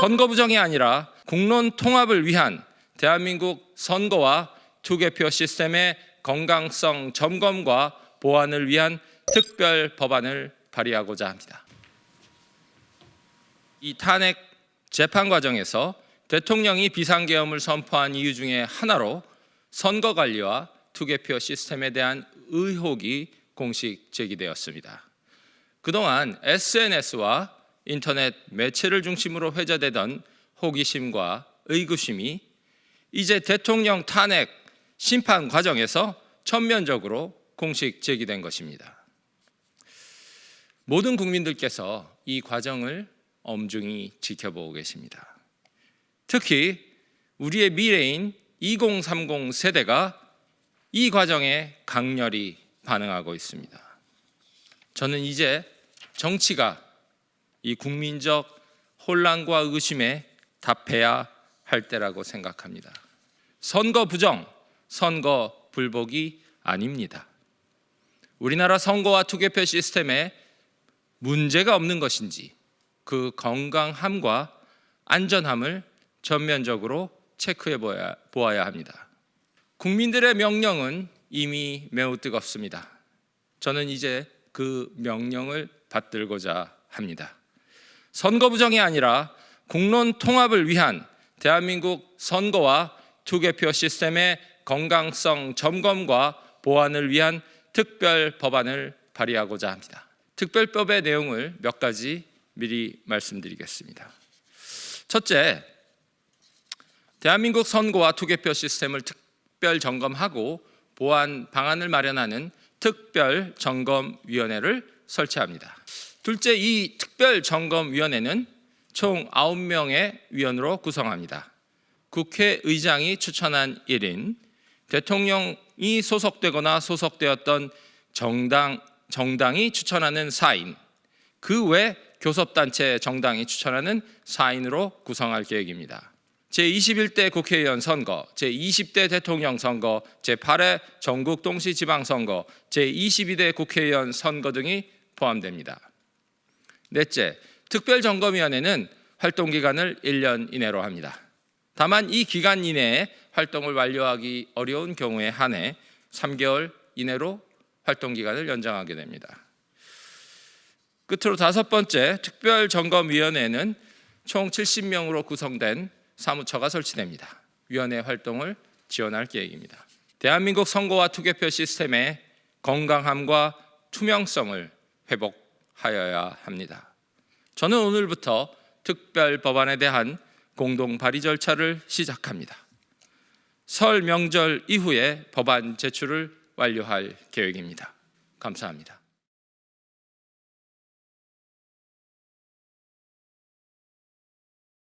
선거 부정이 아니라 국론 통합을 위한 대한민국 선거와 투개표 시스템의 건강성 점검과 보완을 위한 특별 법안을 발의하고자 합니다. 이 탄핵 재판 과정에서 대통령이 비상계엄을 선포한 이유 중에 하나로 선거관리와 투개표 시스템에 대한 의혹이 공식 제기되었습니다. 그동안 SNS와 인터넷 매체를 중심으로 회자되던 호기심과 의구심이 이제 대통령 탄핵 심판 과정에서 전면적으로 공식 제기된 것입니다. 모든 국민들께서 이 과정을 엄중히 지켜보고 계십니다. 특히 우리의 미래인 2030 세대가 이 과정에 강렬히 반응하고 있습니다. 저는 이제 정치가 이 국민적 혼란과 의구심에 답해야 할 때라고 생각합니다. 선거 부정, 선거 불복이 아닙니다. 우리나라 선거와 투개표 시스템에 문제가 없는 것인지 그 건강함과 안전함을 전면적으로 체크해 보아야 합니다. 국민들의 명령은 이미 매우 뜨겁습니다. 저는 이제 그 명령을 받들고자 합니다. 선거 부정이 아니라 국론 통합을 위한 대한민국 선거와 투개표 시스템의 건강성 점검과 보완을 위한 특별 법안을 발의하고자 합니다. 특별법의 내용을 몇 가지 미리 말씀드리겠습니다. 첫째, 대한민국 선거와 투개표 시스템을 특별 점검하고 보완 방안을 마련하는 특별점검위원회를 설치합니다. 둘째, 이 특별점검위원회는 총 9명의 위원으로 구성합니다. 국회의장이 추천한 1인, 대통령이 소속되거나 소속되었던 정당이 추천하는 4인, 그 외 교섭단체 정당이 추천하는 4인으로 구성할 계획입니다. 제21대 국회의원 선거, 제20대 대통령 선거, 제8회 전국 동시지방선거, 제22대 국회의원 선거 등이 포함됩니다. 넷째, 특별점검위원회는 활동기간을 1년 이내로 합니다. 다만 이 기간 이내에 활동을 완료하기 어려운 경우에 한해 3개월 이내로 활동기간을 연장하게 됩니다. 끝으로 다섯 번째, 특별점검위원회는 총 70명으로 구성된 사무처가 설치됩니다. 위원회 활동을 지원할 계획입니다. 대한민국 선거와 투개표 시스템의 건강함과 투명성을 회복하여야 합니다. 저는 오늘부터 특별 법안에 대한 공동 발의 절차를 시작합니다. 설 명절 이후에 법안 제출을 완료할 계획입니다. 감사합니다.